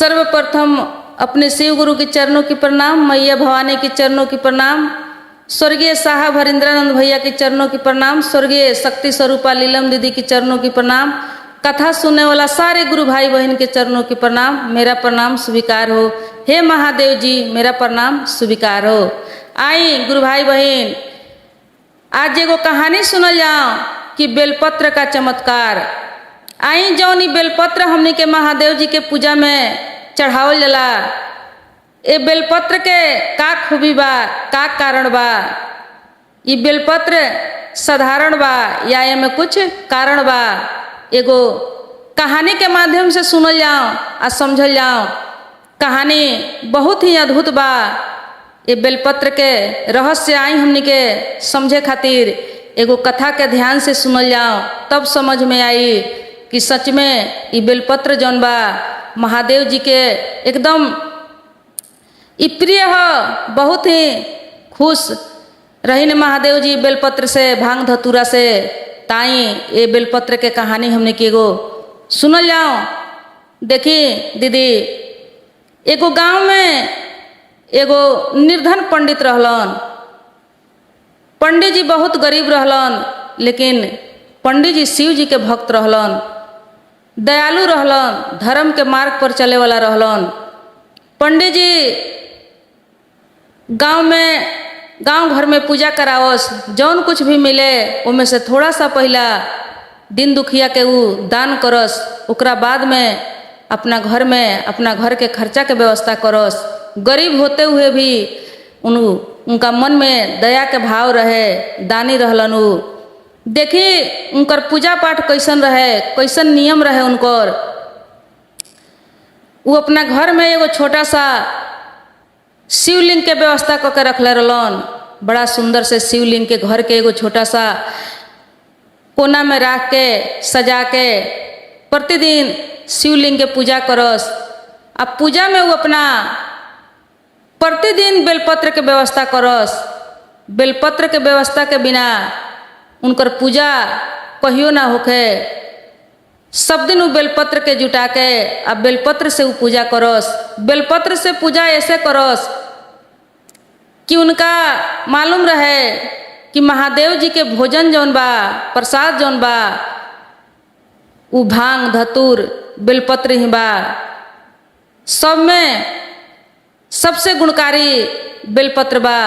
सर्वप्रथम अपने शिव गुरु के चरणों की प्रणाम, मैया भवानी के चरणों की प्रणाम, स्वर्गीय साहब हरिंद्रानंद भैया के चरणों की प्रणाम, स्वर्गीय शक्ति स्वरूपा लीलम दीदी के चरणों की प्रणाम, कथा सुनने वाला सारे गुरु भाई बहन के चरणों की प्रणाम। मेरा प्रणाम स्वीकार हो। हे महादेव जी, मेरा प्रणाम स्वीकार हो। आई गुरु भाई बहन, आज एगो कहानी सुनल जाओ कि बेलपत्र का चमत्कार। आई जौनी बेलपत्र हमने के महादेव जी के पूजा में चढ़ावल जाला। ए बेलपत्र के का खूबी बा, का कारण बा? ये बेलपत्र साधारण बा या एमे कुछ कारण बा? एगो कहानी के माध्यम से सुनल जाओ आ समझल जाओ। कहानी बहुत ही अद्भुत बा। ये बेलपत्र के रहस्य आई हमने के समझे खातिर एगो कथा के ध्यान से सुनल जाओ, तब समझ में आई कि सच में ये बेलपत्र जौन बा महादेव जी के एकदम ई प्रिय हो। बहुत ही खुश रही न महादेव जी बेलपत्र से, भांग धतूरा से। ताई ये बेलपत्र के कहानी हमने के एगो सुनल जाओ। देखी दीदी, एगो गांव में एगो निर्धन पंडित रहलन। पंडित जी बहुत गरीब रहलन, लेकिन पंडित जी शिव जी के भक्त रहलन, दयालु रहलन, धर्म के मार्ग पर चले वाला रहलन। पंडित जी गांव भर में पूजा करावस, जौन कुछ भी मिले उनमें से थोड़ा सा पहला दिन दुखिया के ऊ दान करस। ओकरा बाद में अपना घर में अपना घर के खर्चा के व्यवस्था करस। गरीब होते हुए भी उनका मन में दया के भाव रहे, दानी रहलन ऊ। देखी उनकर पूजा पाठ कैसन रहे, कैसन नियम रहे उनकर। वो अपना घर में एगो छोटा सा शिवलिंग के व्यवस्था करके रखले रहलन। बड़ा सुंदर से शिवलिंग के घर के एगो छोटा सा कोना में रख के सजा के प्रतिदिन शिवलिंग के पूजा करस। अब पूजा में वो अपना प्रतिदिन बेलपत्र के व्यवस्था करस। बेलपत्र के व्यवस्था के बिना उनकर पूजा कहियो ना होखे। सब दिन वो बेलपत्र के जुटा के अब बेलपत्र से वो पूजा करस। बेलपत्र से पूजा ऐसे करस कि उनका मालूम रहे कि महादेव जी के भोजन जौन बा, प्रसाद जौन बा, वो भांग धतूर बेलपत्र ही बा। सब में सबसे गुणकारी बेलपत्र बा।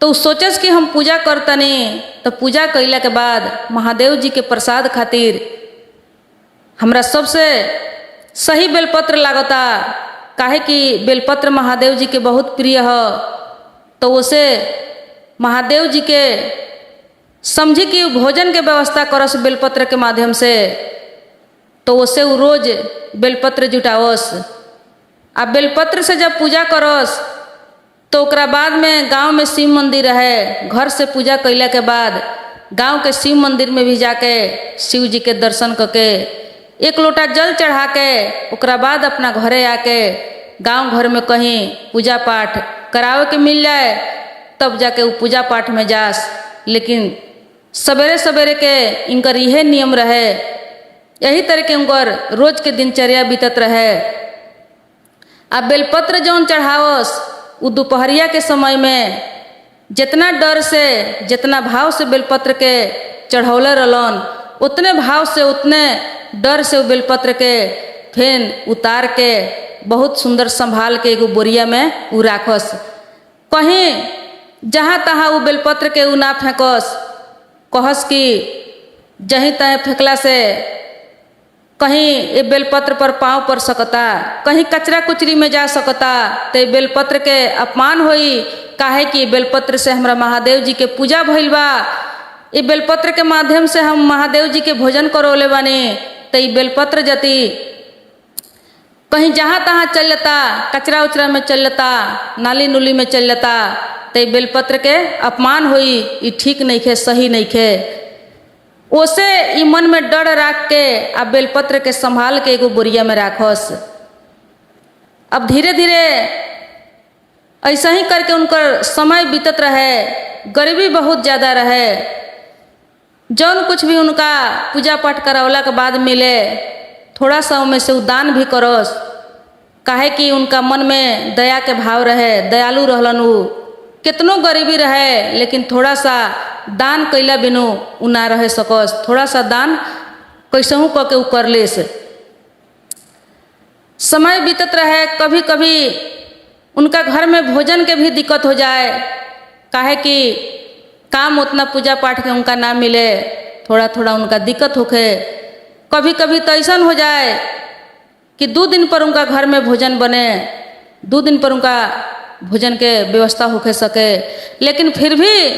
तो सोचस कि हम पूजा करतनी, तो पूजा कैला के बाद महादेव जी के प्रसाद खातिर हमरा सबसे सही बेलपत्र लागता। काहे कि बेलपत्र महादेव जी के बहुत प्रिय हो। तो उसे महादेव जी के समझी कि भोजन के व्यवस्था करस बेलपत्र के माध्यम से। तो उसे वो रोज बेलपत्र जुटावस। आ बेलपत्र से जब पूजा करस तो ओकरा बाद में गांव में शिव मंदिर रहे। घर से पूजा कैला के बाद गांव के शिव मंदिर में भी जाके शिव जी के दर्शन करके एक लोटा जल चढ़ा के ओकरा बाद अपना घरे आके गांव घर में कहीं पूजा पाठ करावे के मिल जाए तब जाके वो पूजा पाठ में जास। लेकिन सवेरे सवेरे के इनकर यह नियम रहे, यही तरह के उनकर रोज के दिनचर्या बीतत रहे। अब बेलपत्र जौन चढ़ावस वो दोपहरिया के समय में जितना डर से जितना भाव से बेलपत्र के चढ़ौले रहलन, उतने भाव से उतने डर से वो बेलपत्र के फेन उतार के बहुत सुंदर संभाल के एगो बोरिया में उ राखस। कहीं जहाँ तहाँ वो बेलपत्र के उ ना फेंकस। कहस कि जहीं तहीं फेंकला से कहीं ये बेलपत्र पर पाँव पड़ सकता, कहीं कचरा कुचरी में जा सकता, तो बेलपत्र के अपमान होई। काहे कि बेलपत्र से हमरा महादेव जी के पूजा भइल बा। ये बेलपत्र के माध्यम से हम महादेव जी के भोजन करौले बानी। तो ये बेलपत्र जति कहीं जहाँ तहाँ चल जाता, कचरा उचरा में चल जाता, नाली नुली में चल जाता, तो ये बेलपत्र के अपमान होई। ये ठीक नहीं खे, सही नहीं खे। ओसे ई मन में डर रख के अब बेलपत्र के संभाल के एगो बोरिया में राखस। अब धीरे धीरे ऐसा ही करके उनकर समय बीतत रहे। गरीबी बहुत ज़्यादा रहे। जौन कुछ भी उनका पूजा पाठ करावला के बाद मिले थोड़ा सा उनमें से दान भी करस। काहे कि उनका मन में दया के भाव रहे, दयालु रहलन। उ कितनो गरीबी रहे लेकिन थोड़ा सा दान कैला बिनु उ ना रह सकस। थोड़ा सा दान कैसहू क के उ कर लेस। समय बीतत रहे, कभी कभी उनका घर में भोजन के भी दिक्कत हो जाए, काहे कि काम उतना पूजा पाठ के उनका ना मिले, थोड़ा थोड़ा उनका दिक्कत होखे। कभी कभी तो ऐसा हो जाए कि 2 दिन पर उनका घर में भोजन बने, 2 दिन पर उनका भोजन के व्यवस्था होके सके। लेकिन फिर भी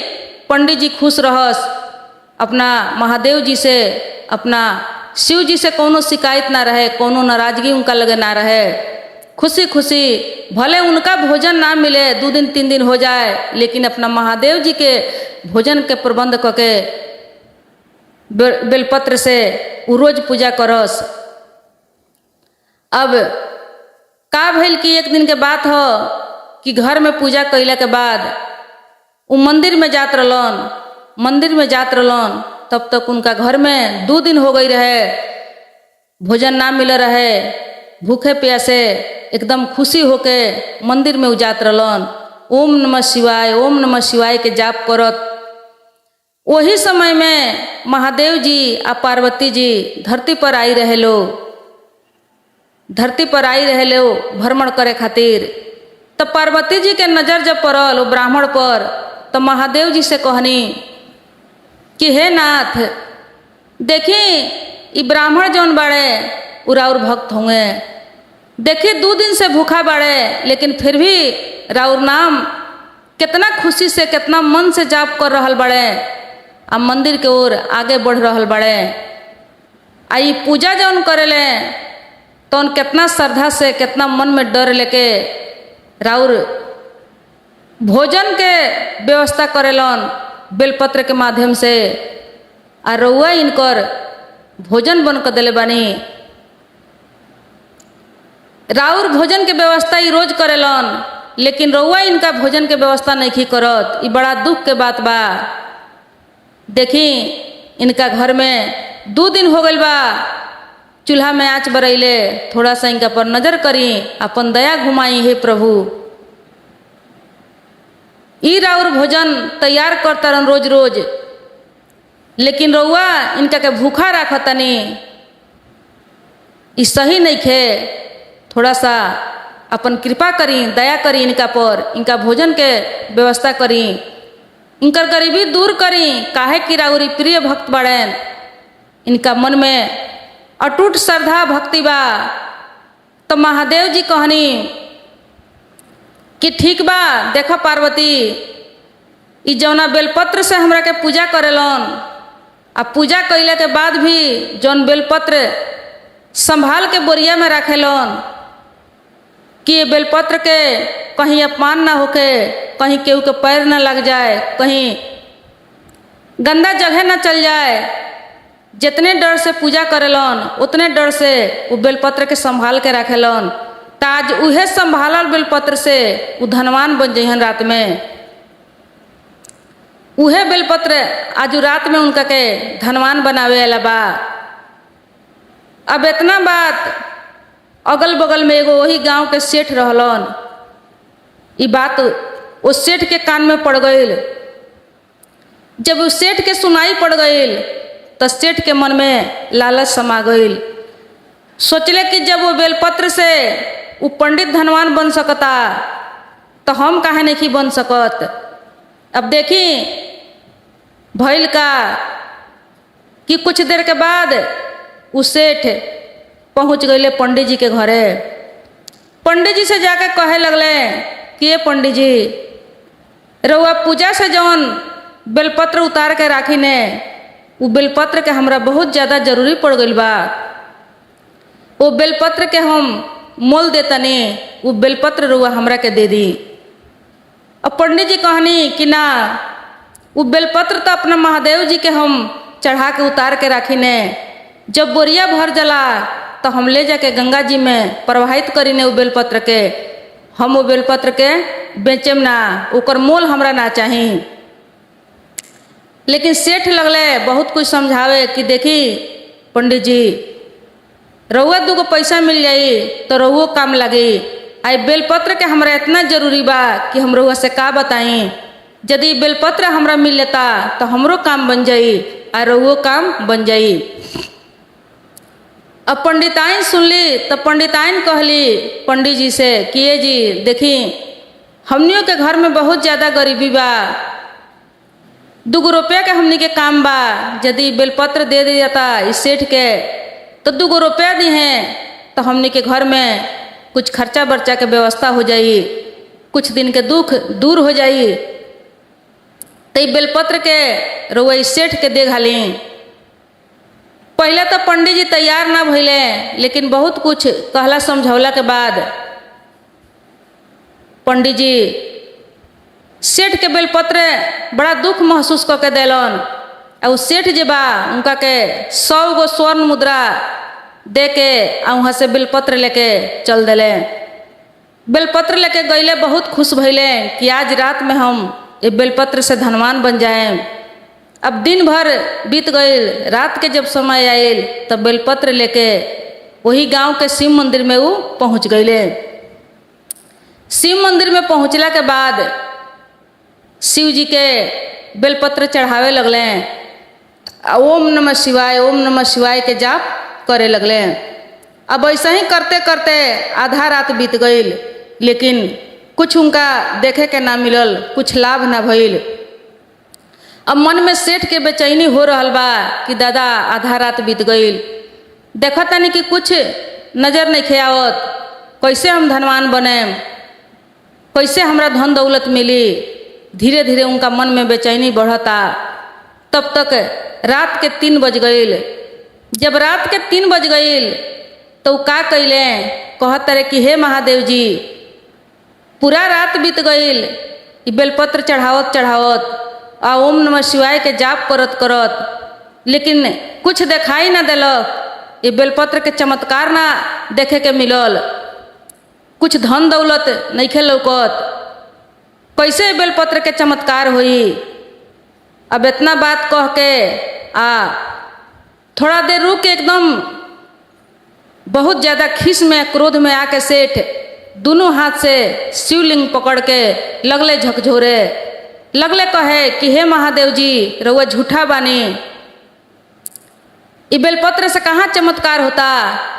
पंडित जी खुश रहस, अपना महादेव जी से, अपना शिव जी से कोनो शिकायत ना रहे, कोनो नाराजगी उनका लगे ना रहे। खुशी खुशी भले उनका भोजन ना मिले, 2 दिन 3 दिन हो जाए, लेकिन अपना महादेव जी के भोजन के प्रबंध करके बेलपत्र से उ रोज पूजा करस। अब का भइल कि एक दिन के बात हो कि घर में पूजा कैला के बाद उ मंदिर में जात रहलन। मंदिर में जात रहलन तब तक उनका घर में 2 दिन हो गई रहे, भोजन ना मिल रहे। भूखे प्यासे एकदम खुशी होके मंदिर में उजात रहलन, ओम नमः शिवाय, ओम नमः शिवाय के जाप करत। वही समय में महादेव जी आ पार्वती जी धरती पर आई रहे लो, धरती पर आई रहे लो भ्रमण करे खातिर। तब पार्वती जी के नजर जब पड़ल वो ब्राह्मण पर, तो महादेव जी से कहनी कि हे नाथ, देखी ई ब्राह्मण जौन बाड़े उ राउर भक्त होंगे। देखी 2 दिन से भूखा बाड़े, लेकिन फिर भी राउर नाम कितना खुशी से, कितना मन से जाप कर रहल बाड़े, आ मंदिर के ओर आगे बढ़ रहल बाड़े। आ ई पूजा जौन करेले तो कितना श्रद्धा से, कितना मन में डर लेके राउर भोजन के व्यवस्था करेलन बेलपत्र के माध्यम से। आ रउआ इनकर भोजन बन कर दिले बानी। राउर भोजन के व्यवस्था ई रोज करेलन, लेकिन रउआ इनका भोजन के व्यवस्था नहीं करत। ई बड़ा दुख के बात बा। देखी इनका घर में 2 दिन हो गइल बा चूल्हा में आँच बरैले, थोड़ा सा इनका पर नजर करी, अपन दया घुमाई हे प्रभु। ई राउर भोजन तैयार करता रोज रोज, लेकिन रउआ इनका के भूखा राखतनी, ई सही नहीं खे। थोड़ा सा अपन कृपा करी, दया करी इनका पर, इनका भोजन के व्यवस्था करी, इनकर गरीबी दूर करी। काहे कि राउरी प्रिय भक्त बड़ेन, इनका मन में अटूट श्रद्धा भक्ति बा। तो महादेव जी कहनी कि ठीक बा, देखो पार्वती, ई जौना बेलपत्र से हमरा के पूजा करेलन, आ पूजा कैले के बाद भी जौन बेलपत्र संभाल के बोरिया में रखेलन कि ये बेलपत्र के कहीं अपमान ना होके, कहीं केहू के पैर ना लग जाए, कहीं गंदा जगह ना चल जाए। जितने डर से पूजा करेलन उतने डर से वो बेलपत्र के संभाल के रखेलन। ताज उहे संभालल बेलपत्र से वो धनवान बन जइहन रात में। उहे बेलपत्र आज रात में उनका के धनवान बनावे वाला बा। अब इतना बात अगल बगल में एगो वही गांव के सेठ रहलन, ई बात उस सेठ के कान में पड़ गईल। जब उस सेठ के सुनाई पड़ गईल तो सेठ के मन में लालच समा गईल। सोचले कि जब वो बेलपत्र से वो पंडित धनवान बन सकता तो हम काहे नहीं बन सकत। अब देखी भइल का कि कुछ देर के बाद वो सेठ पहुँच गए पंडित जी के घरे। पंडित जी से जाके कहे लगले कि ये पंडित जी, रउआ पूजा से जौन बेलपत्र उतार के राखी ने, वो बेलपत्र के हमरा बहुत ज़्यादा जरूरी पड़ गई बा। वो बेलपत्र के हम मोल देतनी, वो बेलपत्र रउआ हमरा के दे दी। अब पंडित जी कहनी कि ना, वो बेलपत्र तो अपना महादेव जी के हम चढ़ा के उतार के राखी ने, जब बोरिया भर जला तो हम ले जाके गंगा जी में प्रवाहित करी ने वो बेलपत्र के। हम वो बेलपत्र के बेचेम ना, ओकर मोल हमरा ना चाही। लेकिन सेठ लगले बहुत कुछ समझावे कि देखी पंडित जी, रउआ दूगो पैसा मिल जाई तो रउओ काम लगी। आई बेलपत्र के हमरा इतना जरूरी बा कि हम रउआ से का बताई। यदि बेलपत्र हमरा मिल लेता तो हमरो काम बन जाई और रउओ काम बन जाई। अब पंडिताइन सुनली तो पंडिताइन कहली पंडित जी से कि ये जी देखी हमनियों के घर में बहुत ज़्यादा गरीबी बा, 2 रुपया के हमनी के काम बा। यदि बेलपत्र दे दिया जाता इस सेठ के तो 2 रुपया दी हैं तो हमनी के घर में कुछ खर्चा बर्चा के व्यवस्था हो जाई, कुछ दिन के दुख दूर हो जाई। तो बेलपत्र के रउआ इस सेठ के दे घाली। पहले तो पंडित जी तैयार ना भइले, लेकिन बहुत कुछ कहला समझौला के बाद पंडित जी सेठ के बेलपत्र बड़ा दुख महसूस करके दिलन। और सेठ जे बा उनका के 100 गो स्वर्ण मुद्रा दे के वहाँ से बेलपत्र लेके चल दिले। बेलपत्र लेके गईले, बहुत खुश भइले कि आज रात में हम ये बेलपत्र से धनवान बन जाए। अब दिन भर बीत गई, रात के जब समय आयल तब बेलपत्र लेके वही गांव के शिव मंदिर में वो पहुँच गईले। शिव मंदिर में पहुँचला के बाद शिव जी के बेलपत्र चढ़ावे लगले, ओम नमः शिवाय ओम नमः शिवाय के जाप करे लगले। अब ऐसा ही करते करते आधा रात बीत गई, लेकिन कुछ उनका देखे के ना मिलल, कुछ लाभ ना भइल। अब मन में सेठ के बेचैनी हो रहल बा कि दादा आधा रात बीत गई, देखा तनी कि कुछ नज़र नहीं खेआवत, कैसे हम धनवान बने, कैसे हमरा धन दौलत मिली। धीरे धीरे उनका मन में बेचैनी बढ़ता। तब तक रात के 3 बज गई। जब रात के 3 बज गई तो का कैले, कहत रहे कि हे महादेव जी पूरा रात बीत गई, बेलपत्र चढ़ावत चढ़ावत आ ओम नमः शिवाय के जाप करत करत, लेकिन कुछ दिखाई ना दिलक। ये बेलपत्र के चमत्कार ना देखे के मिलल, कुछ धन दौलत नहीं लौकत, कैसे बेलपत्र के चमत्कार हुई। अब इतना बात कह के थोड़ा देर रुक के एकदम बहुत ज़्यादा खीस में क्रोध में आके सेठ दोनों हाथ से शिवलिंग पकड़ के लगले झकझोरे, लगले कहे कि हे महादेव जी रउआ झूठा बानी, ये बेलपत्र से कहाँ चमत्कार होता,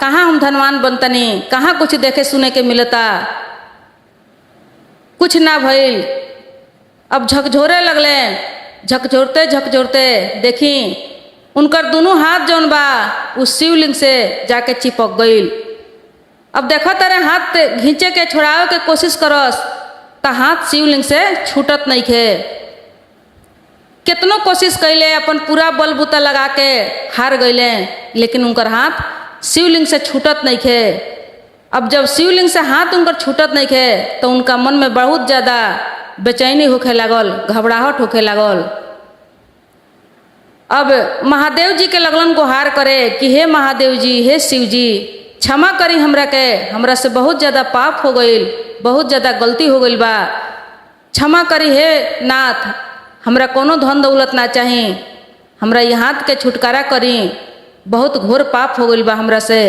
कहाँ हम धनवान बनतनी, कहाँ कुछ देखे सुने के मिलता, कुछ ना भइल। अब झकझोरे लगले, झकझोरते झकझोरते देखी उनकर दोनों हाथ जौन बा उस शिवलिंग से जाके चिपक गई। अब देखा तारे हाथ घींचे के छोड़ावे के कोशिश करस तो हाथ शिवलिंग से छूटत नहीं खे। कितनो कोशिश कैले, अपन पूरा बलबूता लगा के हार गईले, लेकिन उनकर हाथ शिवलिंग से छूटत नहीं खे। अब जब शिवलिंग से हाथ उनकर छूटत नहीं खे तो उनका मन में बहुत ज़्यादा बेचैनी होखे लागल, घबराहट होखे लागल। अब महादेव जी के लगलन गुहार करे कि हे महादेव जी, हे शिव जी क्षमा करी हमरा के, हमरा से बहुत ज़्यादा पाप हो गई, बहुत ज़्यादा गलती हो गई बा, क्षमा करी हे नाथ, हमरा कोनो धन दौलत ना चाही, हमरा ये हाथ के छुटकारा करी, बहुत घोर पाप हो गई बा हमरा से।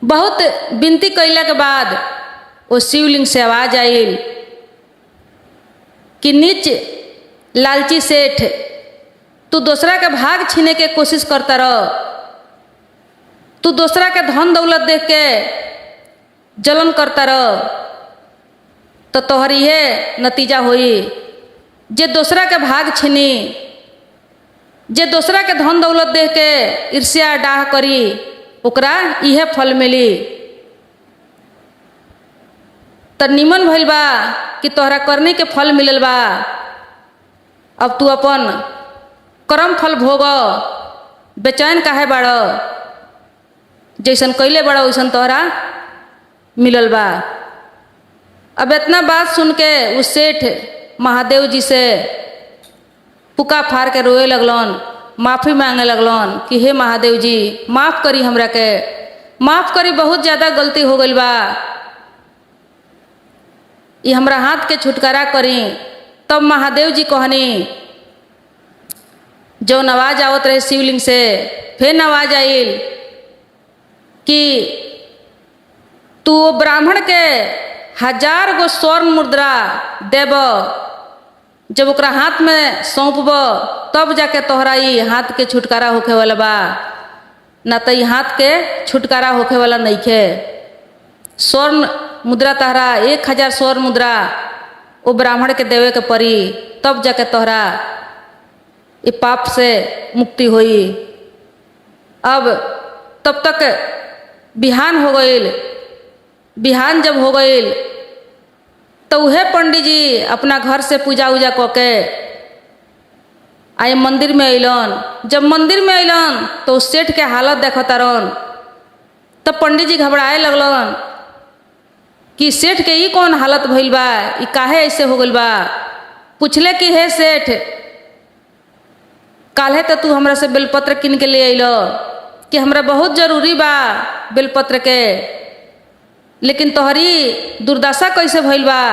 बहुत विनती कैला के बाद वो शिवलिंग से आवाज आई कि नीच लालची सेठ, तू दूसरा के भाग छीने के कोशिश करता रह, तू दूसरा के धन दौलत देख के जलन करता रह तो तोहर ये नतीजा हुई। जे दूसरा के भाग छीनी, जे दूसरा के धन दौलत देख के ईर्ष्या डाह करी, ओकरा इहे फल मिली। त निमन भइल बा कि तोहरा करने के फल मिलल बा, अब तू अपन कर्म फल भोग, बेचैन काहे बाड़, जैसन कैले बड़ा वैसन तोहरा मिलल बा। अब इतना बात सुन के उस सेठ महादेव जी से पुका फाड़ के रोए लगलन, माफ़ी मांगे लगलन कि हे महादेव जी माफ़ करी, हमरा के माफ़ करी, बहुत ज़्यादा गलती हो गई बा, ये हमरा हाथ के छुटकारा करी। तब महादेव जी कहनी, जौन आवाज़ आवत रहे शिवलिंग से, फिर आवाज़ आइल कि तू ब्राह्मण के 1000 गो स्वर्ण मुद्रा देब, जब ओकरा हाथ में सौंपब तब जाके तोहरा ई हाथ के छुटकारा होखे वाला बा, ना तो ई हाथ के छुटकारा होखे वाला नइखे। स्वर्ण मुद्रा तहरा 1000 स्वर्ण मुद्रा वो ब्राह्मण के देवे के पड़ी, तब जाके तोहरा ये पाप से मुक्ति होई। अब तब तक बिहान हो गईल। बिहान जब हो गईल तो उहे पंडित जी अपना घर से पूजा उजा क के आए मंदिर में अइलन। जब मंदिर में अइलन तो उस सेठ के हालत देखतारन। तब पंडित जी घबराए लगलन कि सेठ के ई कौन हालत भइल बा, ई काहे ऐसे हो गइल बा। पूछले कि हे सेठ, काल्हे तो तू हमरा से बेलपत्र किन के ले अइलो कि हमरा बहुत जरूरी बा बेलपत्र के, लेकिन तोहरी दुर्दशा कैसे भइल बा।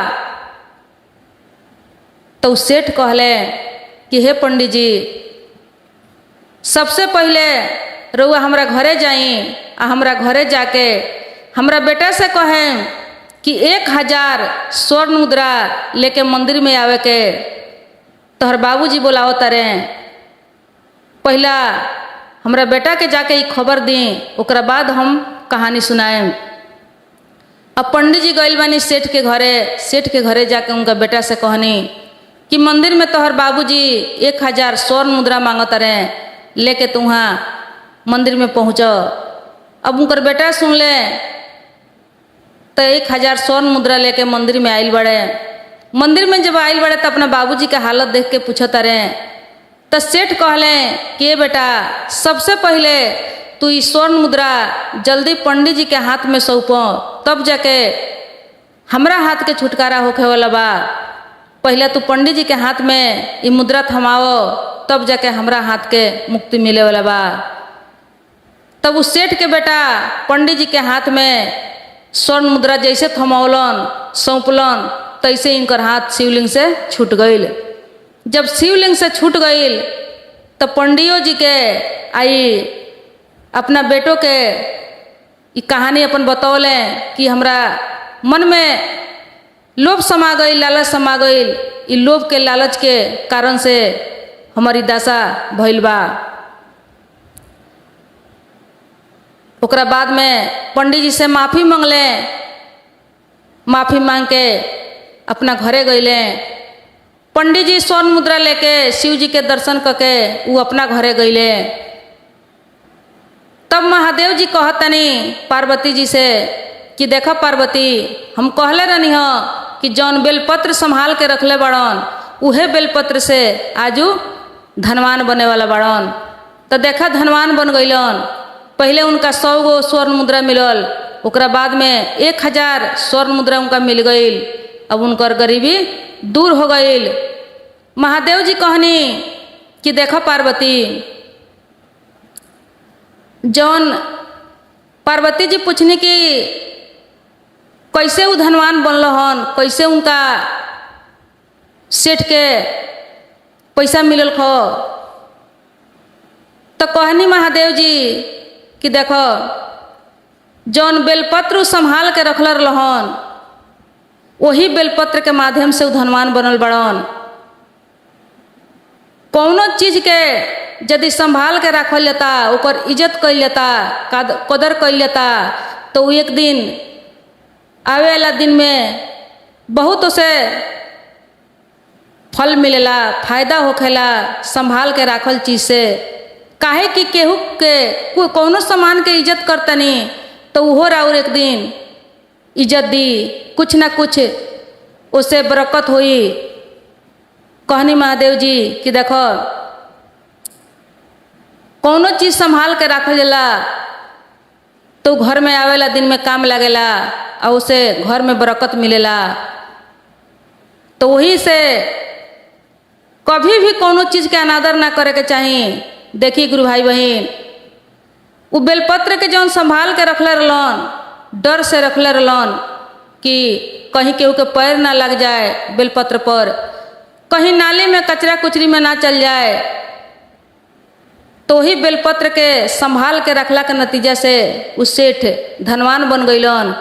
तो सेठ कहले कि हे पंडित जी, सबसे पहले रउआ हमरा घरे जाई आ हमरा घरे जाके हमरा बेटा से कहें कि 1000 स्वर्ण मुद्रा लेके मंदिर में आवे के तोहर बाबूजी बोलाओ तारे। पहला हमरा बेटा के जाके ई खबर दी, ओकरा बाद हम कहानी सुनाएम। अब पंडित जी गइल बानी सेठ के घरे। सेठ के घरे जाके उनका बेटा से कहनी कि मंदिर में तोहर बाबूजी 1000 स्वर्ण मुद्रा मांगत रहे, लेके तू वहाँ मंदिर में पहुँचो। अब उनकर बेटा सुन ले तो 1000 स्वर्ण मुद्रा लेके मंदिर में आइल बड़े। मंदिर में जब आइल बड़े तो अपना बाबूजी का हालत देख के पूछत रहे। तो सेठ कहले कि बेटा, सबसे पहले तू ई स्वर्ण मुद्रा जल्दी पंडित जी के हाथ में सौंपो, तब जाके हमरा हाथ के छुटकारा होखे वाला बा। पहले तू पंडित जी के हाथ में ई मुद्रा थमाओ, तब जाके हमरा हाथ के मुक्ति मिले वाला बा। तब उस सेठ के बेटा पंडित जी के हाथ में स्वर्ण मुद्रा जैसे थमौलन सौंपलन, तैसे इनकर हाथ शिवलिंग से छूट गईल। जब शिवलिंग से छूट गईल तब पंडियो जी के आई अपना बेटों के ई कहानी अपन बतौले कि हमरा मन में लोभ समा गई, लालच समा गई। ई लोभ के लालच के कारण से हमारी दशा भइल बा। ओकरा बाद में पंडित जी से माफ़ी मांगले। माफ़ी मांग के अपना घरे गईले। पंडित जी स्वर्ण मुद्रा लेके शिव जी के दर्शन करके वो अपना घरे गईले। तब महादेव जी कहतनी पार्वती जी से कि देखा पार्वती, हम कहले रहनी हो कि जौन बेलपत्र संभाल के रखले बड़न उहे बेलपत्र से आजू धनवान बने वाला बड़न। तो देखा धनवान बन गईलन। पहले उनका 100 गो स्वर्ण मुद्रा मिलल, ओकरा बाद में 1000 स्वर्ण मुद्रा उनका मिल गईल। अब उनकर गरीबी दूर हो गईल। महादेव जी कहनी कि देखो पार्वती, जौन पार्वती जी पूछनी कि कैसे वो धनवान बनल हन, कैसे उनका सेठ के पैसा मिलल खो। तो कहनी महादेव जी कि देखो जौन बेलपत्र संभाल के रखल रहन वही बेलपत्र के माध्यम से धनवान बनल बड़न। कौनो चीज के यदि संभाल के रखल जाता, ओकर इज्जत कइल जाता, कदर कइल जाता, तो एक दिन आवे वाला दिन में बहुत उसे फल मिलेला, फायदा होखेला संभाल के रखल चीज से। काहे कि केहू के कौनो सामान के इज्जत करतनी तो उहो राउर एक दिन इज्जत दी, कुछ ना कुछ उससे बरकत हुई। कहनी महादेव जी कि देखो कौनो चीज संभाल के रखल जाला तो घर में आवेला दिन में काम लगेला और उसे घर में बरकत मिलेला। तो वही से कभी भी कौनो चीज के अनादर ना करे के चाहिए। देखी गुरु भाई बहन, वो बेलपत्र के जौन संभाल के रखले रहलन, डर से रखले रहलन कि कहीं केहू के पैर ना लग जाए बेलपत्र पर, कहीं नाली में कचरा कुचरी में ना चल जाए। तो ही बेलपत्र के संभाल के रखला के नतीजा से उस सेठ धनवान बन गईलन।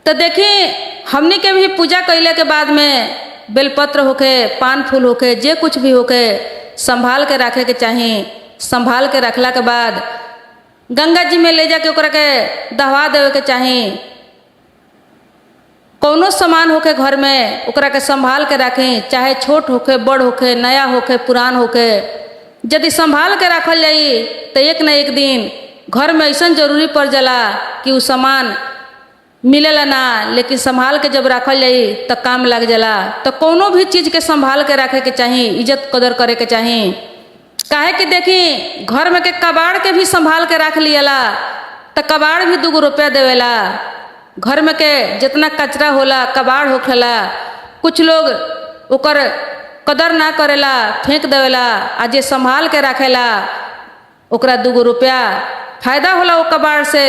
तो देखी हमनी के भी पूजा कैले के बाद में बेलपत्र होके, पान फूल होके, जे कुछ भी होके संभाल के रखे के चाहिए। संभाल के रखला के बाद गंगा जी में ले जाके ओकरा के दहवा देवे के चाहिए। कौनो सामान होके घर में ओकरा के संभाल के रखें, चाहे छोट होके, बड़ होके, नया होके, पुरान होके। यदि संभाल के रखल जाई तो एक न एक दिन घर में ऐसा जरूरी पड़ जाला कि उ सामान मिलेला ना, लेकिन संभाल के जब रखल जाई तो काम लग जाला। तो कोनो भी चीज़ के संभाल के रखे के चाहिए, इज्जत कदर करे के चाहिए। काहे कि देखी घर में के कबाड़ के भी संभाल के रख लियला तो कबाड़ भी 2 रुपया देवेला। घर में के जितना कचरा होला, कबाड़ होखेला, कुछ लोग ओकर कदर ना करेला, फेंक देवेला। आ जे संभाल के रखेला ओकरा 2 रुपया फायदा होला वो कबाड़ से।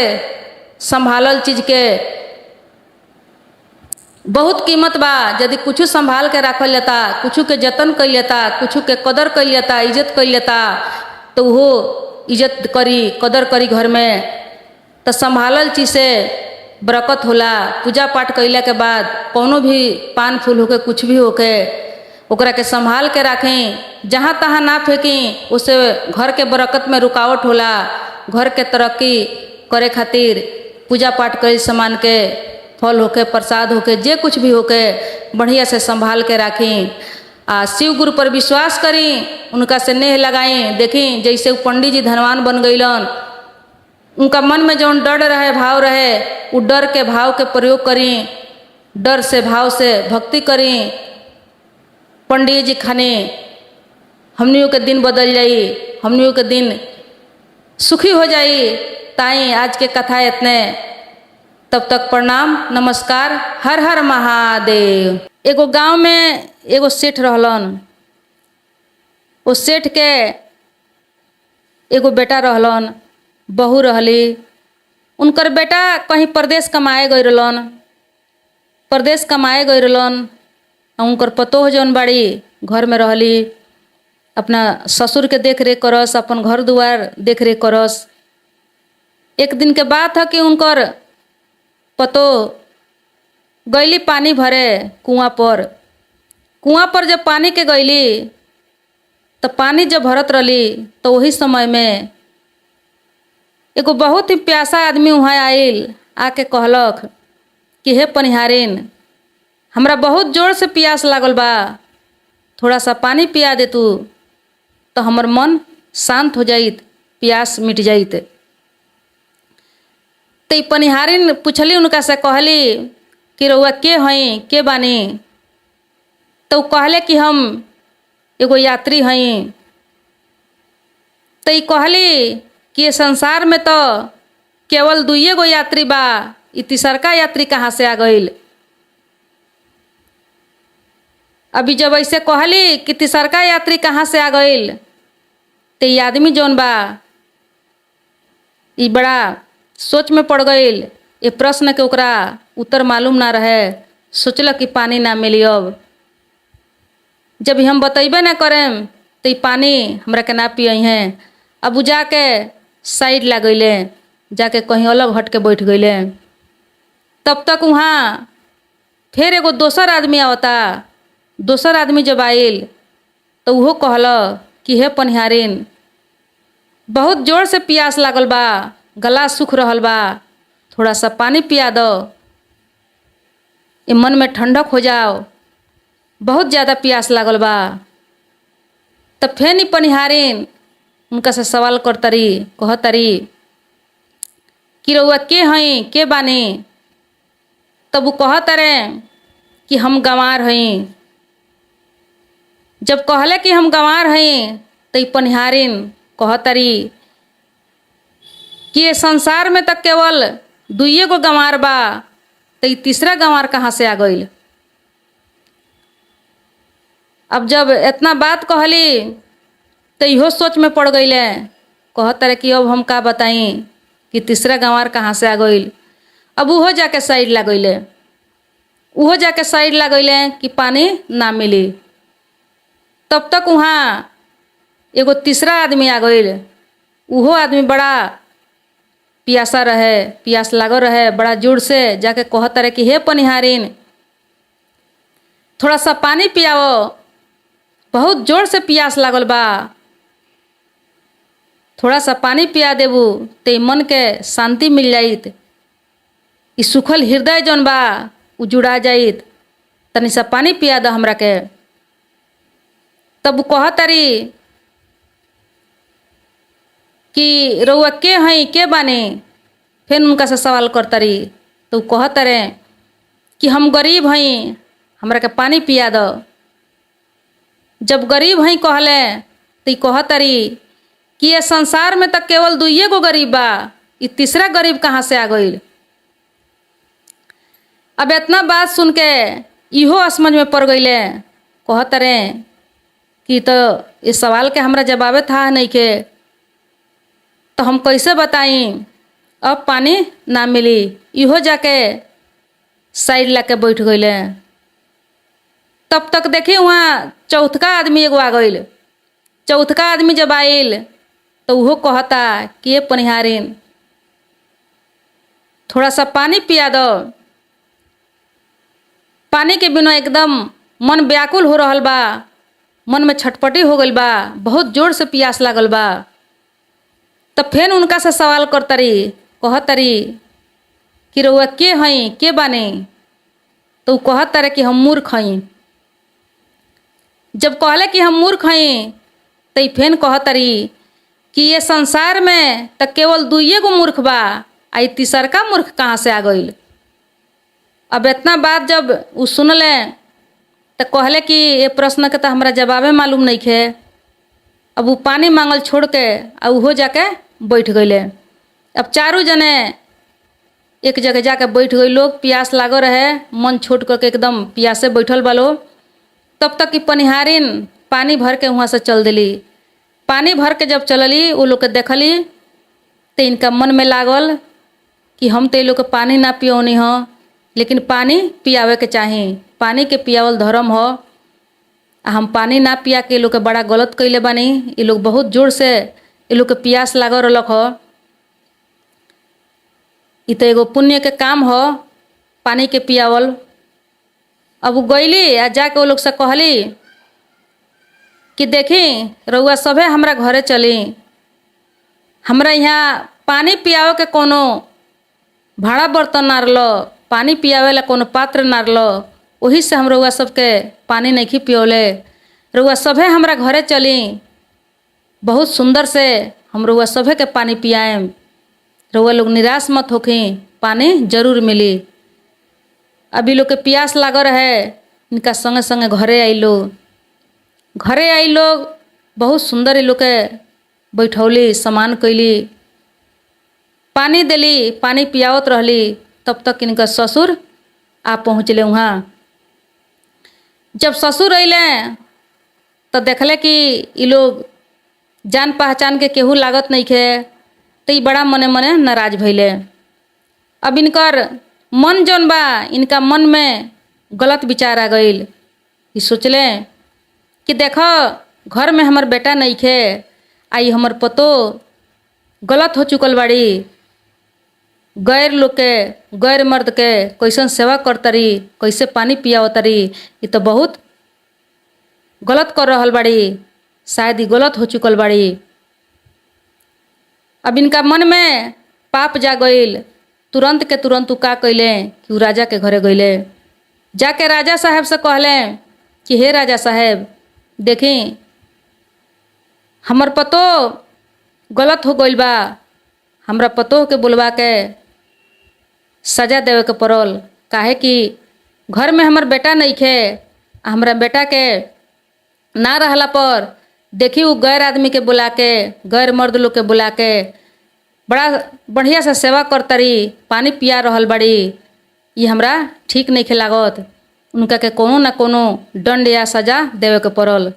संभालल चीज के बहुत कीमत बा। यदि कुछ संभाल के रखल जाता, कुछ के जतन कइल जाता, कुछ के कदर कइल जाता, इज्जत कइल जाता, तो वो इज्जत करी, कदर करी घर में। तो संभालल चीज से बरकत होला। पूजा पाठ कैला के बाद कोनो भी पान फूल होके, कुछ भी होके, ओकरा के संभाल के रखें, जहाँ तहाँ ना फेंकी। उससे घर के बरकत में रुकावट होला। घर के तरक्की करे खातिर पूजा पाठ करी सामान के, फल होके, प्रसाद होके, जे कुछ भी होके बढ़िया से संभाल के रखें। शिव गुरु पर विश्वास करी, उनका से नेह लगाई। देखी जैसे वो पंडित जी धनवान बन गईलन, उनका मन में जौन डर रहे, भाव रहे, वो डर के भाव के प्रयोग करी। डर से, भाव से भक्ति करी। पंडित जी खाने हमनियों के दिन बदल जाई, हमनियों के दिन सुखी हो जाई। ताई आज के कथा इतने। तब तक प्रणाम, नमस्कार, हर हर महादेव। एगो गांव में एगो सेठ रहलन। वो सेठ के एगो बेटा रहलन, बहू रहली। उनकर बेटा कहीं परदेश कमाए गई रहलन। परदेश कमाए गई रहलन। उनकर पतोह जौन बाड़ी घर में रहली, अपना ससुर के देख रेख करस, अपन घर दुआर देख रेख करस। एक दिन के बात है कि उनकर पतोह गईली पानी भरे कुआं पर। कुआं पर जब पानी के गईली तो पानी जब भरत रही तो वही समय में एगो बहुत ही प्यासा आदमी वहाँ आइल। आके कहलक कि हे पनिहारिन, हमरा बहुत जोर से प्यास लागल बा, थोड़ा सा पानी पिया दे तू, तो हमर मन शांत हो जाइत, प्यास मिट जाइत। तो पनिहारिन पूछली उनका से, कहली कि रउआ के हई, के बानी? तो कहले कि हम एगो यात्री हई। तो कहली कि ये संसार में तो केवल 2 गो यात्री बा, ई तीसरका यात्री कहाँ से आ गईल? अभी जब ऐसे कहली कि तीसरका यात्री कहाँ से आ गईल, तो ये आदमी जौन बा ई बड़ा सोच में पड़ गईल। ये प्रश्न के ओकरा उत्तर मालूम ना रहे। सोचल कि पानी ना मिली। अब जब हम बतैबे ना करें तो ये पानी हमरा के ना पियई हैं। अब उ जाके साइड ला गईले, जाके कहीं अलग हट के बैठ गईले। तब तक वहाँ फिर एगो दोसर आदमी आवता। दोसर आदमी जब आइल तो वो कहल कि हे पनिहारिन, बहुत जोर से प्यास लागल बा, गला सूख रहल बा, थोड़ा सा पानी पिया दो, ये मन में ठंडक हो जाओ, बहुत ज़्यादा प्यास लागल बा। तब फिर ही पनिहारिन उनका से सवाल करतरी, कहतरी कि रउआ के हई, के बानी? तब वो कहतरे कि हम गंवार हई। जब कहले कि हम गंवार हई तो पनिहारिन कहतरी कि ये संसार में तक केवल 2 गो गंवार बा, तो ये तीसरा गंवार कहाँ से आ गईल? अब जब इतना बात कहली तो इहो सोच में पड़ गईले। कहतरे कि अब हम का बताई कि तीसरा गंवार कहाँ से आ गईल। अब उहो जाके साइड ला गईले। उहो जाके साइड ला गईले कि पानी ना मिली। तब तक वहाँ एगो तीसरा आदमी आ गईल। उहो आदमी बड़ा पियासा रहे, पियास लागो रहे, बड़ा जोर से जाके कहत रहे कि हे पनिहारिन थोड़ा सा पानी पियाओ, बहुत जोर से पियास लागल बा, थोड़ा सा पानी पिया देबू ते मन के शांति मिल जाइत, ई सुखल हृदय जौन बा उ जुड़ा जाइत, तनी सा पानी पिया द हमरा के। तब उ कहतरी कि रउआ के हई, के बानी। फिर उनका से सवाल करतरी तो उ कहतरे कि हम गरीब हई, हमरा के पानी पिया दो। जब गरीब हई कहले तो ई कहतरी कि ये संसार में तक केवल दुइये गो गरीब बा, ई तीसरा गरीब कहाँ से आ गईल। अब इतना बात सुन के इहो असमझ में पड़ गईले। कहतरे कि तो इस सवाल के हमरा जवाबे था नहीं के, तो हम कैसे बताई, अब पानी ना मिली। इहो जाके साइड लाके बैठ गईले। तब तक देखी वहाँ चौथका आदमी एगो आ गईल। चौथका आदमी जब आइल तो उहो कहता कि ये पनिहारिन थोड़ा सा पानी पिया दो। पानी के बिना एकदम मन व्याकुल हो रहल बा, मन में छटपटी हो गईल बा, बहुत जोर से प्यास लागल बा। तब फिर उनका से सवाल करतरी, कहतरी कि रउआ के हई, के बानी। तो कहतरे कि हम मूर्ख हई। जब कहले कि हम मूर्ख हई तो फिर कहतरी कि ये संसार में तो केवल दुइये गो मूर्ख बा, आई तीसरका मूर्ख कहाँ से आ गईल। अब इतना बात जब उ सुनले तो कहले कि ये प्रश्न के तो हमरा जवाबे मालूम नहीं खे। अब वो पानी मांगल छोड़ के उहो जाके बैठ गईले। अब चारों जने एक जगह जाके बैठ गई लोग, प्यास लागो रहे, मन छोड़ करके एकदम प्यासे बैठल बा लोग। तब तक कि पनिहारिन पानी भर के वहाँ से चल दिली। पानी भर के जब चलली वो लोग के देखली तो इनका मन में लागल कि हम तो ये लोग के पानी ना पियोनी हो, लेकिन पानी पियावे के चाही, पानी के पियावल धर्म हो। हम पानी ना पिया के ये लोग के बड़ा गलत कैले बानी। ये लोग बहुत जोर से ये लोग के प्यास लागल रहलक हो। इ तो एगो पुण्य के काम हो पानी के पियावल। अब वो गईली आ जाके वो लोग से कहली कि देखी रउआ सभे हमरा घरे चली, हमरा यहाँ पानी पियावे के कोनो भाड़ा बर्तन ना रहलो, पानी पियावे ला कोनो पात्र ना रहलो, वही से हम रउआ सबके पानी नहीं पियोले। रउआ सभे हमरा घरे चली, बहुत सुंदर से हम रउआ सभे के पानी पियाएम। रउआ लोग निराश मत होखी, पानी जरूर मिली। अभी लोग के प्यास लागल रहे, इनका संगे संगे घरे आई लोग। घरे आई लोग बहुत सुंदर ये लोग के बैठौली, सामान कैली, पानी देली, पानी पियावत रहली। तब तक इनका ससुर आ पहुँचले वहाँ। जब ससुर अइले तो देखले कि ये लोग जान पहचान के केहू लागत नहीं खे, तो ये बड़ा मने मने नाराज भइले। अब इनकर मन जौन बा, इनका मन में गलत विचार आ गईल। ये सोचले कि देखो घर में हमर बेटा नहीं खे, आई हमर पतो गलत हो चुकल बाड़ी, गैर लोग के, गैर मर्द के कैसन सेवा करतरी, कैसे पानी पियावतरी, ये तो बहुत गलत कर रहल बाड़ी, शायद ही गलत हो चुकल बाड़ी। अब इनका मन में पाप जा गईल। तुरंत के तुरंत उ का कैले कि उ राजा के घरे गईले। जाके राजा साहब से कहले कि हे राजा साहब देखी हमर पतो गलत हो गईल बा, हमरा पतो के बुलवा के सजा देवे के पड़ल, काहे कि घर में हमर बेटा नहीं खे। हमरा बेटा के ना रहला पर देखी उ गैर आदमी के बुला के, गैर मर्द लोग के बुला के बड़ा बढ़िया से सेवा करतरी, पानी पिया रहल बड़ी, ये हमरा ठीक नहीं खे लागत। उनका के कोनो ना कोनो दंड या सजा देवे के पड़ल।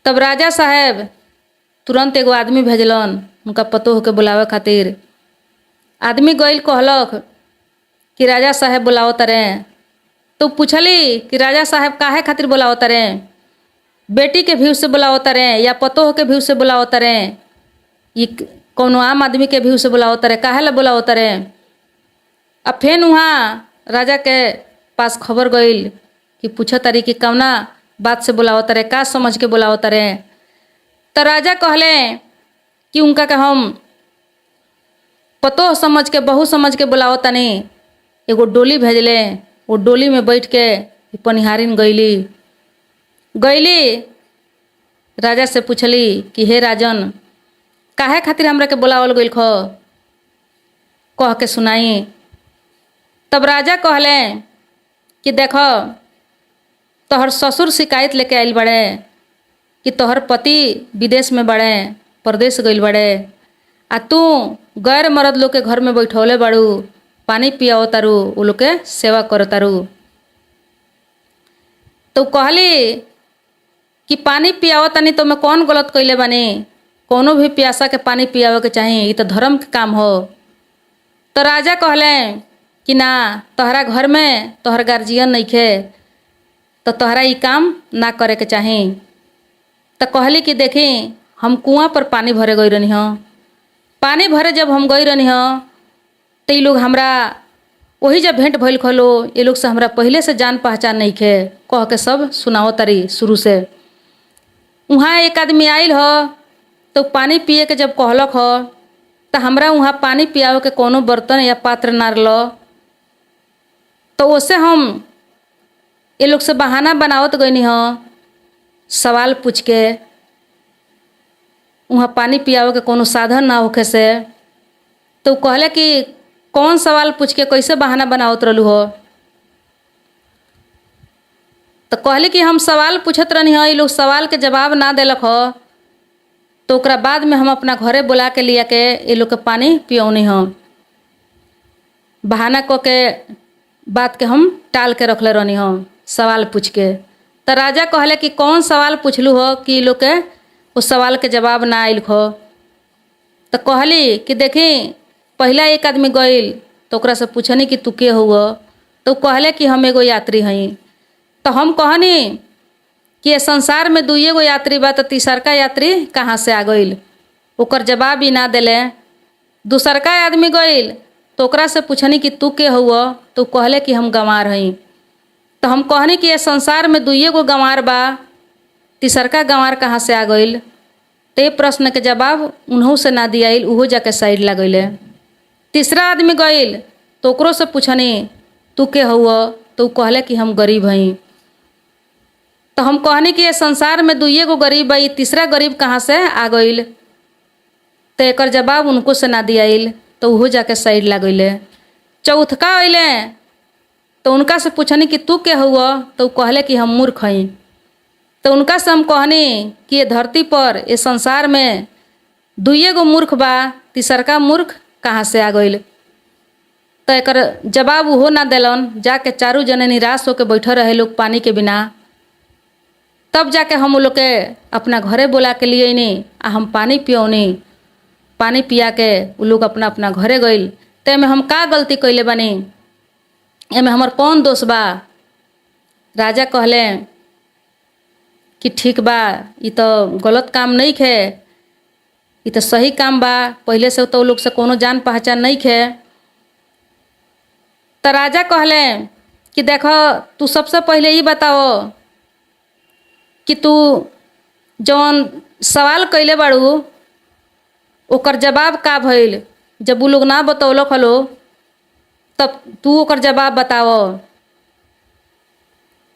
तब राजा साहब तुरंत एगो आदमी भेजलन उनका पतोह के बुलावे खातिर। आदमी गईल कहलक कि राजा साहब बुलाओ तरे। तो पूछली कि राजा साहब काहे खातिर बुलाओ तरे। बेटी के भी से बुलाओ तरे या पतोह के भी से बुलाओ तरे, ये कोनो आम आदमी के भी से बुलाओ तरे, काहे ला बुलाओ तरे। अब फिर वहाँ राजा के पास खबर गईल कि पूछो तारी कि कौना बात से बुलाओ तरे, का समझ के बुलाओ तरे। तो राजा कहले कि उनका के हम पतोह समझ के बहू समझ के बुलाओ तनी। एगो डोली भेजले, वो डोली में बैठ के पनिहारिन गईली राजा से पूछली कि हे राजन, काहे खातिर हमरा के बुलावल गईल ख, कह के सुनाई। तब राजा कहले कि देखो तोहर ससुर शिकायत लेके आइल बड़े कि तोहर पति विदेश में बड़े, परदेश गईल बड़े, आ तू गैर मर्द लोग के घर में बैठौले बाड़ू, पानी पियाओ तारू, वो लोग के सेवा करो तारू। तो कहली कि पानी पियाओ तनी तो मैं कौन गलत कैले बानी, कोनो भी प्यासा के पानी पियावे के चाहिए, ये तो धर्म के काम हो। तो राजा कहले कि ना, तोहरा घर में तोहर गार्जियन नहीं खे, तो तोहरा ये काम ना करे के चाहिए। तो कहली कि देखी हम कुआं पर पानी भरे गई रहनी हो, पानी भरे जब हम गई रहनी हो तो ये लोग हमरा वही जब भेंट भइल खलो, ये लोग से हमरा पहले से जान पहचान नहीं खे, कह के सब सुनाओ तारी शुरू से। वहाँ एक आदमी आइल हो तो पानी पिए के जब कहलक हो तो हमरा वहाँ पानी पियावे के कोनो बर्तन या पात्र ना रलो, तो उससे हम ये लोग से बहाना बनावत गईनी हो, सवाल पूछ के। वहाँ पानी पियावे के कोनो साधन ना होखे से तो कहले कि कौन सवाल पूछ के कैसे बहाना बनावत रहलू हो। तो कहले कि हम सवाल पूछत रहनी हो, ये लोग सवाल के जवाब ना देलक हो, तो ओकरा बाद में हम अपना घरे बुला के लिया के ये लोग के पानी पियौनी हो। बहाना क के बात के हम टाल के रखले रहनी हो सवाल पूछ के। तो राजा कहले कि कौन सवाल पूछलू हो कि ये लोग के उस सवाल के जवाब ना आइल खो। तो कहली कि देखी पहला एक आदमी गईल तो ओकरा से पूछनी कि तू के हुआ, तो कहले कि हम एगो यात्री हई। तो हम कहनी कि ये संसार में दुइये गो यात्री बा, तो तीसरका यात्री कहाँ से आ गईल, ओकर जवाब ही ना दिले। दूसरका आदमी गईल तो ओकरा से पूछनी कि तू के हुआ, तो कहले कि हम गंवार हई। तो हम कहनी कि ये संसार में दुइये गो गंवार बा, तीसरका गंवार कहाँ से आ गईल। ते प्रश्न के जवाब उन्हों से ना दियाइल, उहो जाके साइड लगैले। तीसरा आदमी गईल तो ओकरो से पूछनी तू के हुआ, तो कहले कि हम गरीब हई। तो हम कहनी कि ये संसार में दुइये गो गरीब बा, तीसरा गरीब कहाँ से आ गईल। तो एकर जवाब उनको से ना दियाइल, तो उहो जाके साइड लगैले। चौथका अइले तो उनका से पूछनी कि तू के हुआ, तो कहले कि हम मूर्ख हई। तो उनका से हम कहनी कि ये धरती पर ये संसार में दुइये गो मूर्ख बा, तीसरका मूर्ख कहाँ से आ गईल। तो एकर जवाब उहो ना दिलन। जाके चारू जने निराश होके बैठे रहे लोग पानी के बिना। तब जाके हम लोग के अपना घरे बुला के लिए नी, आ हम पानी पियौनी। पानी पिया के उ लोग अपना अपना घरे गईल। तो एमे हम का गलती कैले बानी, एमे हमर कौन दोष बा। राजा कहले कि ठीक बा, ये तो गलत काम नहीं खे, ये तो सही काम बा, पहले से तो लोग से कोनो जान पहचान नहीं खे। तो राजा कहले कि देखो तू सबसे पहले ये बताओ कि तू जौन सवाल कैले बाड़ू ओकर जवाब का भइल। जब वो लोग ना बतौलक हलो तब तू ओकर जवाब बताओ।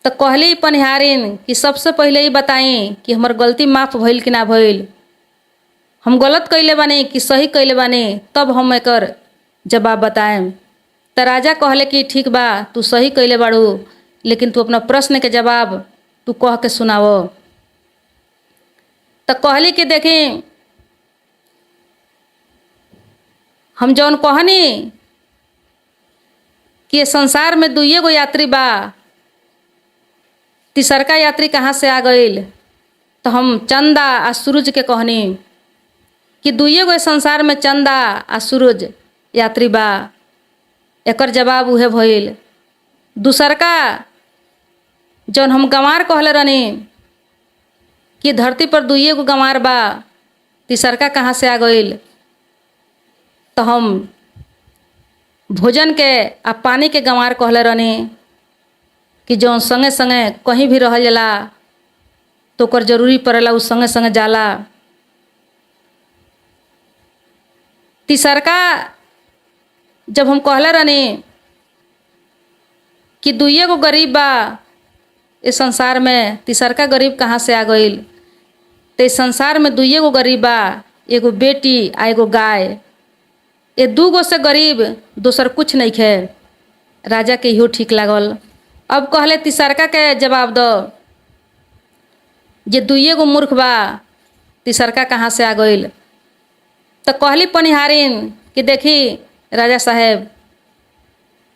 तो कहली पनिहारिन कि सबसे पहले ही बताई कि हमर गलती माफ़ भइल कि ना भइल, हम गलत कैले बानी कि सही कैले बानी, तब हम एकर जवाब बताएम। तो राजा कहले कि ठीक बा, तू सही कैले बाड़ू, लेकिन तू अपना प्रश्न के जवाब तू कह के सुनावो। तो कहली कि देखी हम जौन कहनी कि ये संसार में दुइये गो यात्री बा, तीसरका यात्री कहाँ से आ गईल। तो हम चंदा आ सूरज के कहनी कि दुइये गो संसार में चंदा आ सूरज यात्री बा, एकर जवाब उहे भइल। दूसरका जौन हम गंवार कहले रहनी कि धरती पर दुइये गो गंवार बा, तीसरका कहाँ से आ गईल। तो हम भोजन के आ पानी के गंवार कहले रहनी कि जौन संगे संगे कहीं भी रहल जाला तो ओकर जरूरी पड़ेला उ संगे संगे जाला। तीसरका जब हम कहले रहनी कि दुइये गो गरीब बा इस संसार में, तीसरका गरीब कहाँ से आ गईल। तो इस संसार में दुइये गो गरीब बा, एगो बेटी आ एगो गाय। ये दू गो से गरीब दोसर कुछ नहीं खे। राजा के इहो ठीक लागल। अब कहले तीसरका के जवाब दो, जे दुइये गो मूर्ख बा, तीसरका कहाँ से आ गईल। तो कहली पनिहारिन कि देखी राजा साहेब,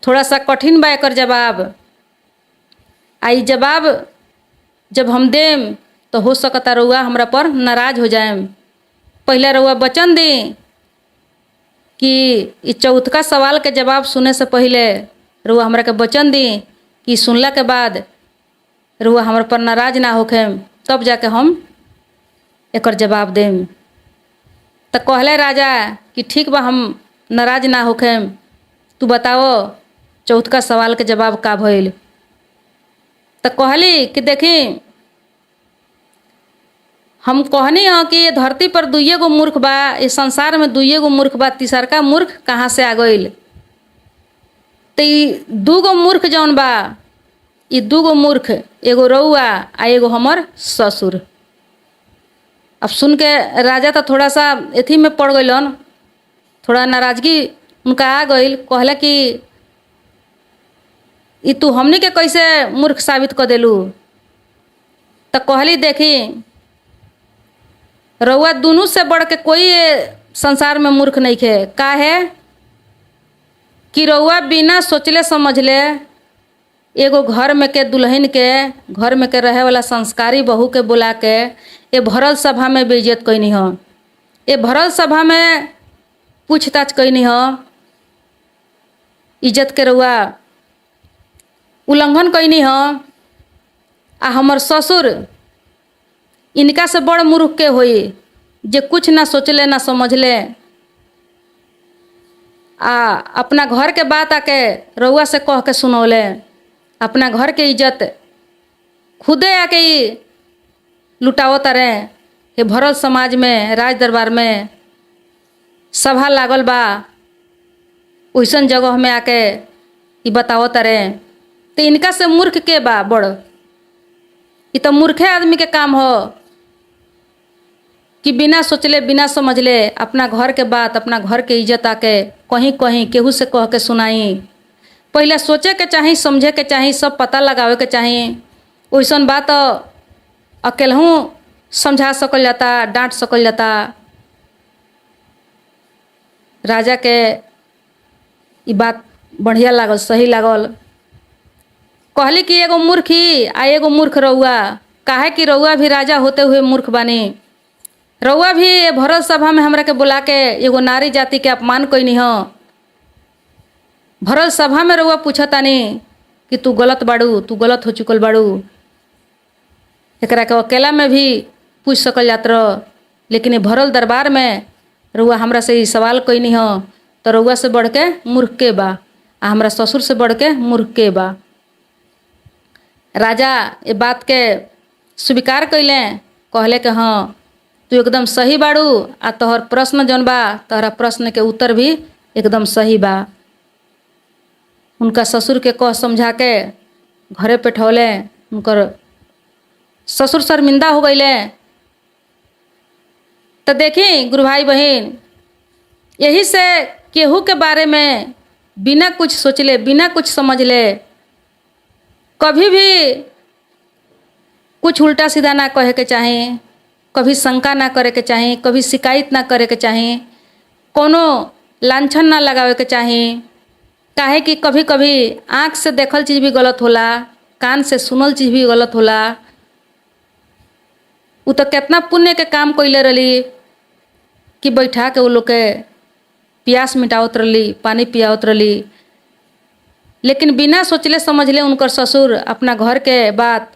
थोड़ा सा कठिन बा एकर जवाब। आई जवाब जब हम देम तो हो सकता रउआ हमरा पर नाराज हो जाएम। पहले रउआ वचन दी कि इस चौथका सवाल के जवाब सुने से पहले रउआ हमरा के वचन दी कि सुनला के बाद रउआ हमरा पर नाराज ना होखेम, तब जाके हम एकर जवाब देम। तो कहले राजा कि ठीक बा, हम नाराज ना होखेम, तू बताओ चौथका सवाल के जवाब का भइल। तो कहली कि देखी हम कहनी हो कि ये धरती पर दुइये गो मूर्ख बा, इस संसार में दुइये गो मूर्ख बा, तीसरका मूर्ख कहाँ से आ गईल। तो ई दू गो मूर्ख जौन बा, ई दू गो मूर्ख एगो रउआ आ एगो हमर ससुर। अब सुन के राजा तो थोड़ा सा एथी में पड़ गइलन, थोड़ा नाराजगी उनका आ गईल। कहले कि ई तू हमनी के कैसे मूर्ख साबित कर देलू। तो कहली देखी रउआ दोनों से बढ़ के कोई संसार में मूर्ख नहीं खे। का है कि रउआ बिना सोचले समझले एगो घर में के दुल्हन के, घर में के रहे वाला संस्कारी बहू के बुला के ये भरल सभा में बेइज्जत कैनी हो। ये भरल सभा में पूछताछ कैनी हो, इज्जत के रउआ उल्लंघन कैनी हो। आ हमर ससुर इनका से बड़ मूर्ख के होई जे कुछ ना सोचले ना समझले, आ अपना घर के बात आके रउआ से कह के सुनौले। अपना घर के इज्जत खुदे आके ही लुटावत रहे। ये भरल समाज में, राज दरबार में सभा लागल बा, वैसन जगह में आके ये बतावत रहे। तो इनका से मूर्ख के बा बड़। ये तो मूर्खे आदमी के काम हो कि बिना सोचले बिना समझले अपना घर के बात, अपना घर के इज्जत आके कहीं कहीं केहू से कह के सुनाई। पहले सोचे के चाही, समझे के चाही, सब पता लगावे के चाही। वैसन बात अकेलहू समझा सकल जाता, डांट सकल जाता। राजा के ये बात बढ़िया लागल, सही लागल। कहली कि एगो मूर्खी आ एगो मूर्ख रउआ। काहे कि रउआ भी राजा होते हुए मूर्ख बानी। रउआ भी भरल सभा में हमरा के बुला के एगो नारी जाति के अपमान कैनी हो। भरल सभा में रउआ पूछतानी कि तू गलत बाड़ू, तू गलत हो चुकल बाड़ू। एकरा के अकेला में भी पूछ सकल जात रह, लेकिन ये भरल दरबार में रउआ हमरा से सवाल कैनी हो। तो रउआ से बढ़ के मूर्ख के बा, आ हमरा ससुर से बढ़ के मूर्ख के बा। राजा ये बात के स्वीकार कैले, कहले कि हाँ तू एकदम सही बाड़ू, आ तोहर प्रश्न जौन बा, तोहरा प्रश्न के उत्तर भी एकदम सही बा। उनका ससुर के कह समझा के घरे पे ठौले। उनकर ससुर शर्मिंदा हो गईले। तो देखी गुरु भाई बहन, यही से केहू के बारे में बिना कुछ सोचले, बिना कुछ समझले कभी भी कुछ उल्टा सीधा ना कहे के चाहे, कभी शंका ना करे के चाहे, कभी शिकायत ना करे के चाहे, कोनो लांछन ना लगावे के चाहे। काहे कि कभी कभी आँख से देखल चीज़ भी गलत होला, कान से सुनल चीज़ भी गलत होला। उ तो कितना पुण्य के काम कइले रही कि बैठा के वो लोग के प्यास मिटावत रही, पानी पियावत रही। लेकिन बिना सोचले समझले उनकर ससुर अपना घर के बात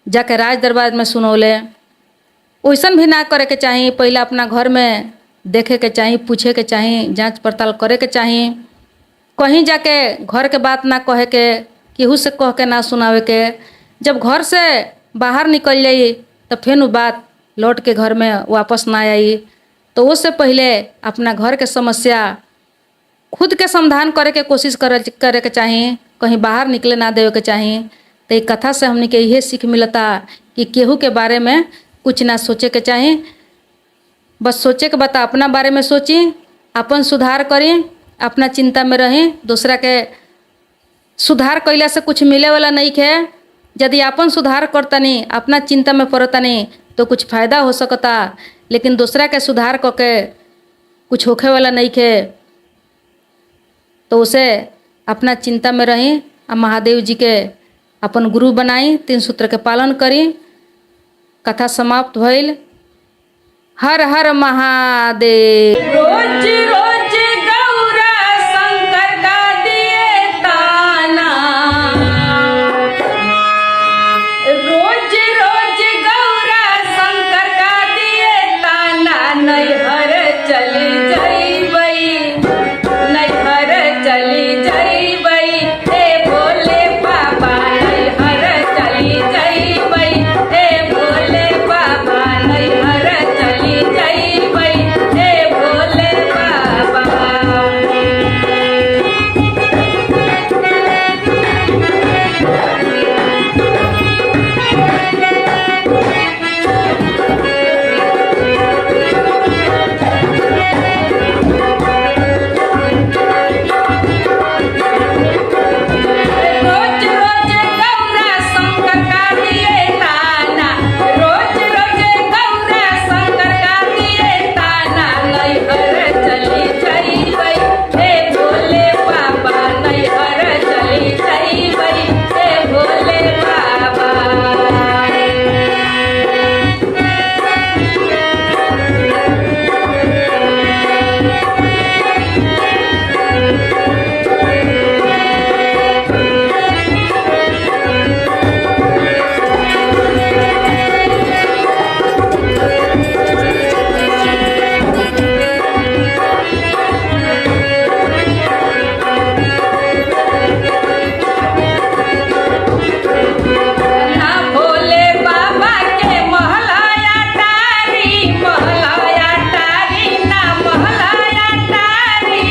जाके राज दरबार में सुनौले। वैसन भी ना करे के चाही। पहले अपना घर में देखे के चाही, पूछे के चाही, जांच पड़ताल करे के चाही। कहीं जाके घर के बात ना कहे के, केहू से कह के ना सुनावे के। जब घर से बाहर निकल जाई तो फिर वो बात लौट के घर में वापस ना आई। तो उससे पहले अपना घर के समस्या खुद के समाधान करे के कोशिश करे के चाही, कहीं बाहर निकले ना देवे के चाही। तो एक कथा से हमने के यही सीख मिलता कि केहू के बारे में कुछ ना सोचे के चाही। बस सोचे के बता अपना बारे में सोची, अपन सुधार करी, अपना चिंता में रही। दूसरा के सुधार कैला से कुछ मिले वाला नहीं है। यदि अपन सुधार करतनी, अपना चिंता में पड़तनी तो कुछ फायदा हो सकता, लेकिन दूसरा के सुधार करके कुछ होखे वाला नहीं है। तो उसे अपना चिंता में रही और महादेव जी के अपन गुरु बनाई, 3 सूत्र के पालन करी। कथा समाप्त भइल। हर हर महादेव। रोज रोज गौरा शंकर का दिए ताना, रोज रोज गौरा शंकर का दिए ताना। नैहर चली जइबई, नैहर चली जइबई, हे भोले बाबा नैहर चली जइबई, हे भोले बाबा नैहर चली जइबई, हे भोले बाबा। रोज रोज गौरा शंकर का दिए ताना, रोज रोज गौरा शंकर का दिए ताना। नैहर चली जइबई, हे भोले बाबा नैहर चली जइबई, हे भोले बाबा। ना भोले बाबा के महलाया टारी, महलाया टारी, ना महलाया टारी।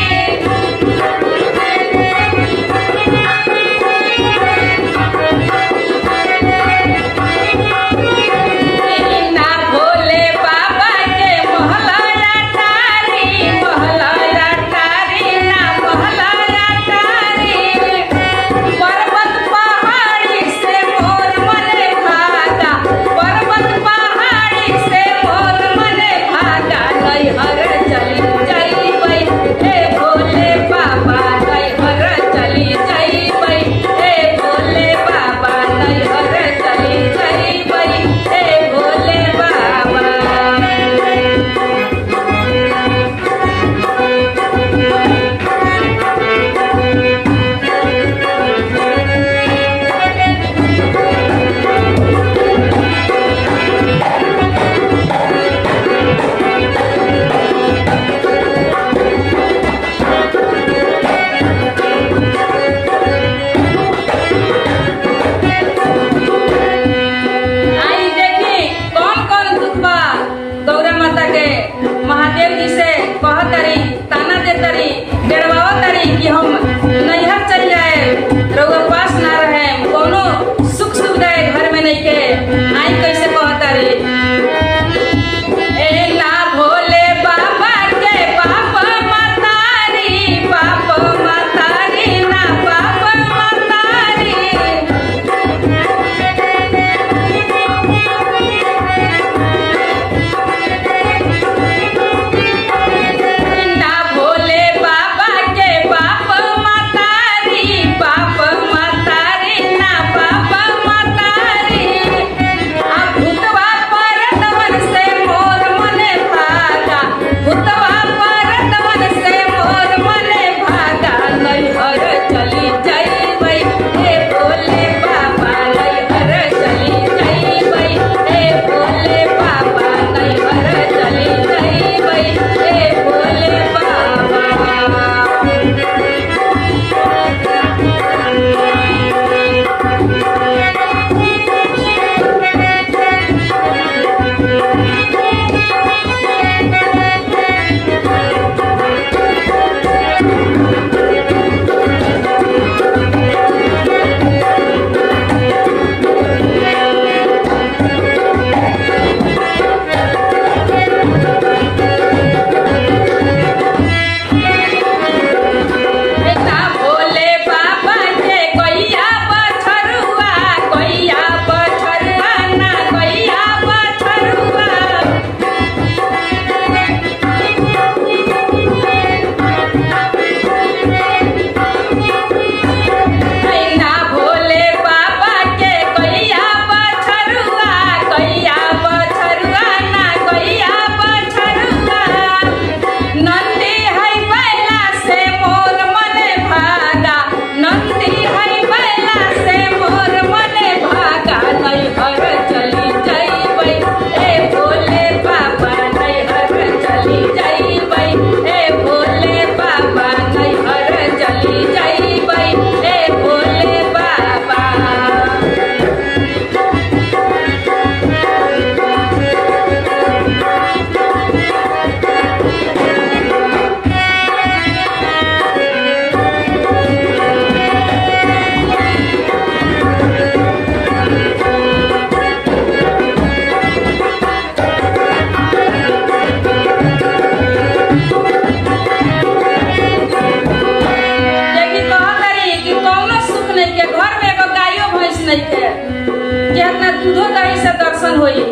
दूधो दही से दर्शन होई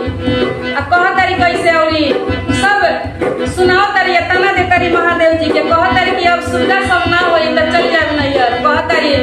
आ कह तारी कैसे औरी सब सुनाओ तारी तना दे तारी महादेव जी के कह तारी कि अब सुविधा सब ना होई तो चल जाए नैहर कह तारी